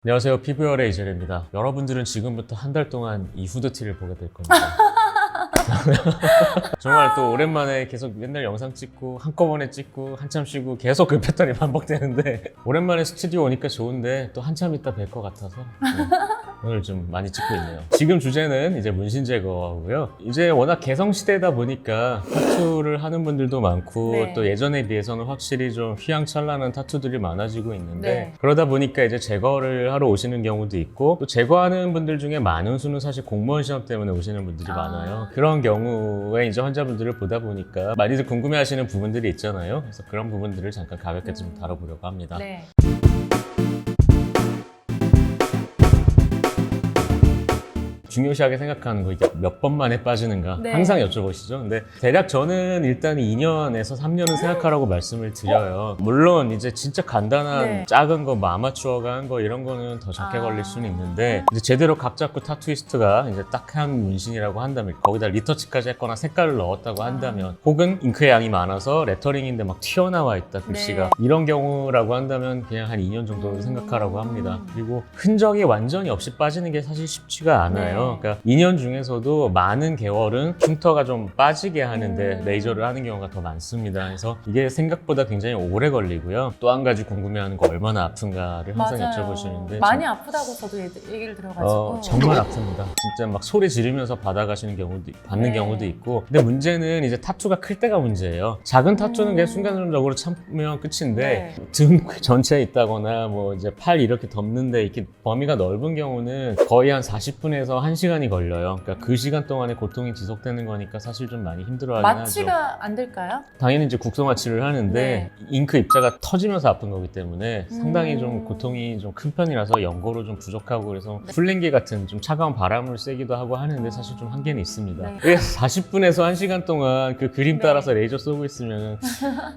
안녕하세요. 피부열의 이재래입니다. 여러분들은 지금부터 한 달 동안 이 후드티를 보게 될 겁니다. 정말 또 오랜만에 계속 맨날 영상 찍고 한꺼번에 찍고 한참 쉬고 계속 그 패턴이 반복되는데 오랜만에 스튜디오 오니까 좋은데 또 한참 있다 뵐 것 같아서 오늘 좀 많이 찍고 있네요. 지금 주제는 이제 문신 제거고요. 이제 워낙 개성 시대다 보니까 타투를 하는 분들도 많고 네. 또 예전에 비해서는 확실히 좀 휘황찬란한 타투들이 많아지고 있는데 네. 그러다 보니까 이제 제거를 하러 오시는 경우도 있고 또 제거하는 분들 중에 많은 수는 사실 공무원 시험 때문에 오시는 분들이 많아요. 그런 경우에 이제 환자분들을 보다 보니까 많이들 궁금해하시는 부분들이 있잖아요. 그래서 그런 부분들을 잠깐 가볍게 좀 다뤄보려고 합니다. 네. 중요시하게 생각하는 거 이게 몇 번 만에 빠지는가 네. 항상 여쭤보시죠. 근데 대략 저는 일단 2년에서 3년은 생각하라고 말씀을 드려요. 물론 이제 진짜 간단한 네. 작은 거, 뭐 아마추어가 한 거 이런 거는 더 적게 걸릴 수는 있는데 음. 이제 제대로 각 잡고 타투이스트가 이제 딱 한 문신이라고 한다면 거기다 리터치까지 했거나 색깔을 넣었다고 한다면 혹은 잉크의 양이 많아서 레터링인데 막 튀어나와 있다 글씨가 네. 이런 경우라고 한다면 그냥 한 2년 정도를 생각하라고 합니다. 그리고 흔적이 완전히 없이 빠지는 게 사실 쉽지가 않아요. 네. 그러니까 2년 중에서도 많은 개월은 흉터가 좀 빠지게 하는데 레이저를 하는 경우가 더 많습니다. 그래서 이게 생각보다 굉장히 오래 걸리고요. 또 한 가지 궁금해하는 거 얼마나 아픈가를 항상 맞아요. 여쭤보시는데 많이 아프다고 저도 얘기를 들어가지고 정말 아픕니다. 진짜 막 소리 지르면서 받아가시는 경우도 받는 네. 경우도 있고. 근데 문제는 이제 타투가 클 때가 문제예요. 작은 타투는 그냥 순간적으로 참으면 끝인데 네. 등 전체에 있다거나 뭐 이제 팔 이렇게 덮는데 이렇게 범위가 넓은 경우는 거의 한 40분에서 1시간이 걸려요. 그러니까 그 시간 동안에 고통이 지속되는 거니까 사실 좀 많이 힘들어하긴 하죠. 마취가 안 될까요? 당연히 이제 국소 마취를 하는데 네. 잉크 입자가 터지면서 아픈 거기 때문에 상당히 좀 고통이 좀 큰 편이라서 연고로 좀 부족하고 그래서 풀링기 같은 좀 차가운 바람을 쐬기도 하고 하는데 사실 좀 한계는 있습니다. 네. 그래서 40분에서 1시간 동안 그 그림 네. 따라서 레이저 쏘고 있으면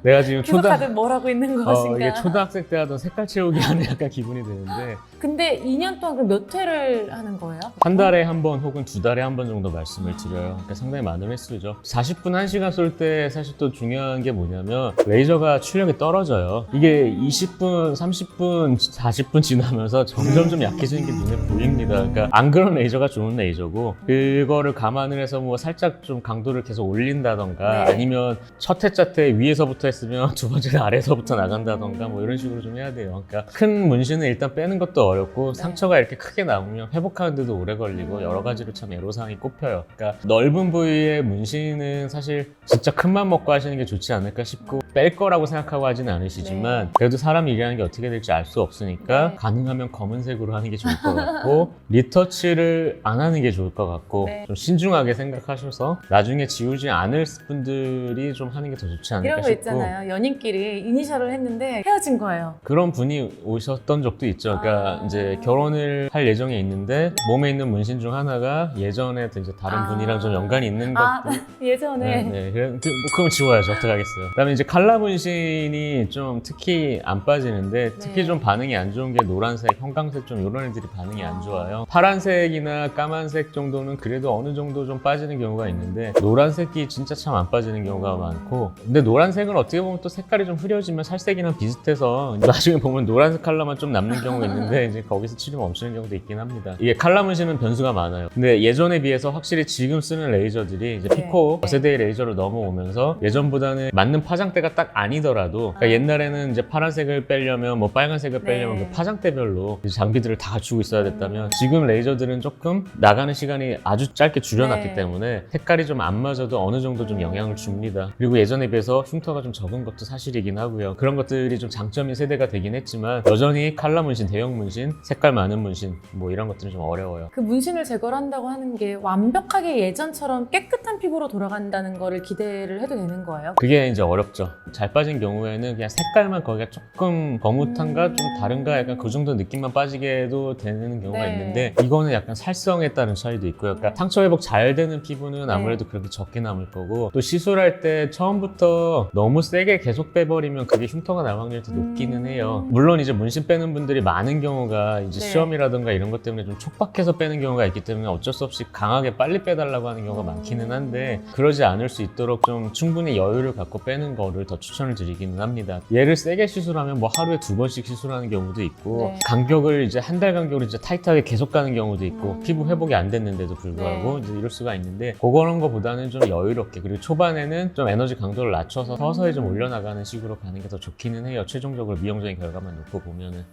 내가 지금 계속 다들 뭘 하고 있는 것인가. 이게 초등학생 때 하던 색깔 채우기 하는 약간 기분이 드는데 근데 2년 동안 그럼 몇 회를 하는 거예요? 한 달에 한 번 혹은 두 달에 한 번 정도 말씀을 드려요. 그러니까 상당히 많은 횟수죠. 40분, 1시간 쏠 때 사실 또 중요한 게 뭐냐면 레이저가 출력이 떨어져요. 이게 20분, 30분, 40분 지나면서 점점 좀 약해지는 게 눈에 보입니다. 그러니까 안 그런 레이저가 좋은 레이저고 그거를 감안을 해서 뭐 살짝 좀 강도를 계속 올린다던가 네. 아니면 첫 회차 때 위에서부터 했으면 두 번째는 아래에서부터 나간다던가 뭐 이런 식으로 좀 해야 돼요. 그러니까 큰 문신을 일단 빼는 것도 어렵고 네. 상처가 이렇게 크게 나오면 회복하는데도 오래 걸리고 여러 가지로 참 애로사항이 꼽혀요. 그러니까 넓은 부위의 문신은 사실 진짜 큰맘 먹고 하시는 게 좋지 않을까 싶고 뺄 거라고 생각하고 하지는 않으시지만 그래도 사람 일이라는 게 어떻게 될지 알 수 없으니까 네. 가능하면 검은색으로 하는 게 좋을 것 같고 리터치를 안 하는 게 좋을 것 같고 네. 좀 신중하게 생각하셔서 나중에 지우지 않을 분들이 좀 하는 게 더 좋지 않을까 이런 거 싶고 있잖아요. 연인끼리 이니셜을 했는데 헤어진 거예요. 그런 분이 오셨던 적도 있죠. 그러니까 이제 결혼을 할 예정에 있는데 몸에 있는 문신 중 하나가 예전에 이제 다른 분이랑 좀 연관이 있는 것들. 예전에 뭐 그럼 지워야죠. 어떡하겠어요. 그다음에 이제 칼라 문신이 좀 특히 안 빠지는데 특히 네. 좀 반응이 안 좋은 게 노란색, 형광색 좀 이런 애들이 반응이 안 좋아요. 파란색이나 까만색 정도는 그래도 어느 정도 좀 빠지는 경우가 있는데 노란색이 진짜 참 안 빠지는 경우가 많고 근데 노란색은 어떻게 보면 또 색깔이 좀 흐려지면 살색이랑 비슷해서 나중에 보면 노란색 칼라만 좀 남는 경우가 있는데 이제 거기서 치료 멈추는 경우도 있긴 합니다. 이게 칼라 문신은 변수가 많아요. 근데 예전에 비해서 확실히 지금 쓰는 레이저들이 이제 피코 세대의 레이저로 넘어오면서 예전보다는 맞는 파장대가 딱 아니더라도 그러니까 옛날에는 이제 파란색을 빼려면 뭐 빨간색을 빼려면 네. 그 파장대별로 이제 장비들을 다 갖추고 있어야 됐다면 지금 레이저들은 조금 나가는 시간이 아주 짧게 줄여놨기 네. 때문에 색깔이 좀 안 맞아도 어느 정도 좀 영향을 줍니다. 그리고 예전에 비해서 흉터가 좀 적은 것도 사실이긴 하고요. 그런 것들이 좀 장점인 세대가 되긴 했지만 여전히 칼라 문신, 대형 문신, 색깔 많은 문신 뭐 이런 것들은 좀 어려워요. 그 문신을 제거를 한다고 하는 게 완벽하게 예전처럼 깨끗한 피부로 돌아간다는 거를 기대를 해도 되는 거예요? 그게 이제 어렵죠. 잘 빠진 경우에는 그냥 색깔만 거기가 조금 거뭇한가 좀 다른가 약간 그 정도 느낌만 빠지게 해도 되는 경우가 네. 있는데 이거는 약간 살성에 따른 차이도 있고요. 그러니까 상처 회복 잘 되는 피부는 아무래도 그렇게 적게 남을 거고 또 시술할 때 처음부터 너무 세게 계속 빼버리면 그게 흉터가 날 확률이 더 높기는 해요. 물론 이제 문신 빼는 분들이 많은 경우가 이제 네. 시험이라든가 이런 것 때문에 좀 촉박해서 빼는 경우가 있기 때문에 어쩔 수 없이 강하게 빨리 빼달라고 하는 경우가 많기는 한데 그러지 않을 수 있도록 좀 충분히 여유를 갖고 빼는 거를 더 더 추천을 드리기는 합니다. 얘를 세게 시술하면 뭐 하루에 2번씩 시술하는 경우도 있고 네. 간격을 이제 한 달 간격으로 이제 타이트하게 계속 가는 경우도 있고 피부 회복이 안 됐는데도 불구하고 네. 이제 이럴 수가 있는데 그런 거보다는 좀 여유롭게 그리고 초반에는 좀 에너지 강도를 낮춰서 서서히 좀 올려나가는 식으로 가는 게 더 좋기는 해요. 최종적으로 미용적인 결과만 놓고 보면은.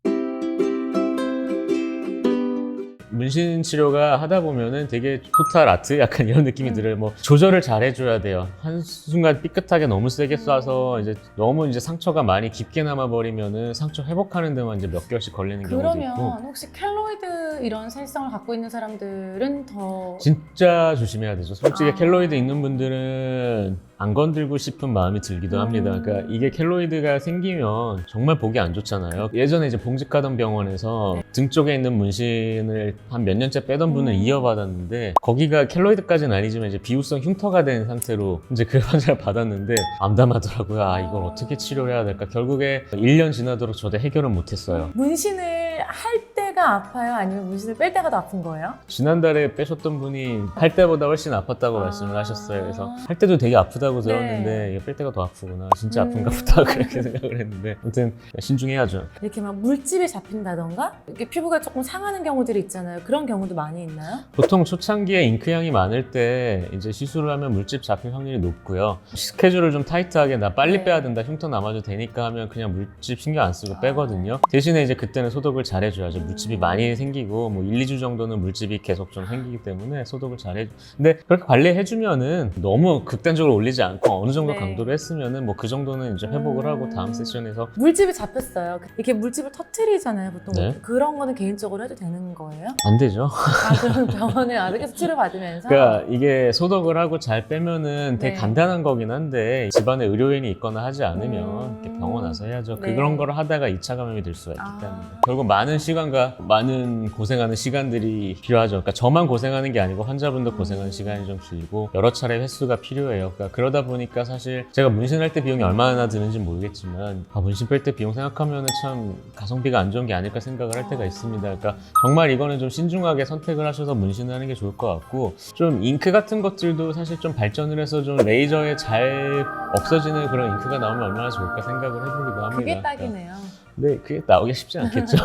문신 치료가 하다 보면은 되게 토탈 아트 약간 이런 느낌이 들어요. 뭐 조절을 잘 해줘야 돼요. 한순간 삐끗하게 너무 세게 쏴서 이제 너무 이제 상처가 많이 깊게 남아버리면은 상처 회복하는 데만 이제 몇 개월씩 걸리는 경우도 그러면 있고. 혹시 켈로이드 이런 살성을 갖고 있는 사람들은 더 진짜 조심해야 되죠. 솔직히 아. 켈로이드 있는 분들은 안 건들고 싶은 마음이 들기도 합니다. 그러니까 이게 켈로이드가 생기면 정말 보기 안 좋잖아요. 예전에 이제 봉직하던 병원에서 등 쪽에 있는 문신을 한 몇 년째 빼던 분을 이어받았는데 거기가 켈로이드까지는 아니지만 이제 비우성 흉터가 된 상태로 이제 그 환자를 받았는데 암담하더라고요. 아, 이걸 어떻게 치료해야 될까? 결국에 1년 지나도록 저도 해결은 못했어요. 문신을 할 때가 아파요? 아니면 문신을 뺄 때가 더 아픈 거예요? 지난달에 빼셨던 분이 할 때보다 훨씬 아팠다고 말씀을 하셨어요. 그래서 할 때도 되게 아프다고 들었는데 이게 뺄 때가 더 아프구나. 진짜 아픈가 보다 그렇게 생각을 했는데 아무튼 신중해야죠. 이렇게 막 물집이 잡힌다던가 이렇게 피부가 조금 상하는 경우들이 있잖아요. 그런 경우도 많이 있나요? 보통 초창기에 잉크향이 많을 때 이제 시술을 하면 물집 잡힐 확률이 높고요. 스케줄을 좀 타이트하게 나 빨리 네. 빼야 된다, 흉터 남아도 되니까 하면 그냥 물집 신경 안 쓰고 빼거든요. 대신에 이제 그때는 소독을 잘 해줘야죠. 물집이 많이 생기고 뭐 1, 2주 정도는 물집이 계속 좀 생기기 때문에 소독을 잘 해줘. 근데 그렇게 관리해주면은 너무 극단적으로 올리지 않고 어느 정도 네. 강도로 했으면은 뭐 그 정도는 이제 회복을 하고 다음 세션에서 물집이 잡혔어요. 이렇게 물집을 터트리잖아요. 보통 네. 그런 거는 개인적으로 해도 되는 거예요? 안 되죠. 아, 그럼 병원에 계속 치료받으면서? 그러니까 이게 소독을 하고 잘 빼면은 되게 네. 간단한 거긴 한데 집안에 의료인이 있거나 하지 않으면 이렇게 병원 와서 해야죠. 네. 그런 걸 하다가 2차 감염이 될 수가 있기 아. 때문에 결국 많은 시간과 많은 고생하는 시간들이 필요하죠. 그러니까 저만 고생하는 게 아니고 환자분도 고생하는 시간이 좀 길고 여러 차례 횟수가 필요해요. 그러니까 그러다 보니까 사실 제가 문신할 때 비용이 얼마나 드는지 모르겠지만 문신 뺄 때 비용 생각하면은 참 가성비가 안 좋은 게 아닐까 생각을 할 때가 있습니다. 그러니까 정말 이거는 좀 신중하게 선택을 하셔서 문신을 하는 게 좋을 것 같고 좀 잉크 같은 것들도 사실 좀 발전을 해서 좀 레이저에 잘 없어지는 그런 잉크가 나오면 얼마나 좋을까 생각을 해보기도 합니다. 그게 딱이네요. 네, 그게 나오기 쉽지 않겠죠.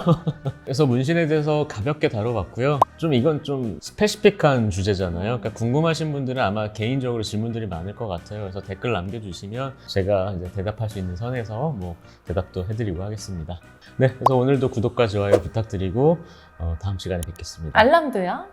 그래서 문신에 대해서 가볍게 다뤄봤고요. 좀 이건 좀 스페시픽한 주제잖아요. 그러니까 궁금하신 분들은 아마 개인적으로 질문들이 많을 것 같아요. 그래서 댓글 남겨주시면 제가 이제 대답할 수 있는 선에서 뭐 대답도 해드리고 하겠습니다. 네, 그래서 오늘도 구독과 좋아요 부탁드리고 다음 시간에 뵙겠습니다. 알람도요?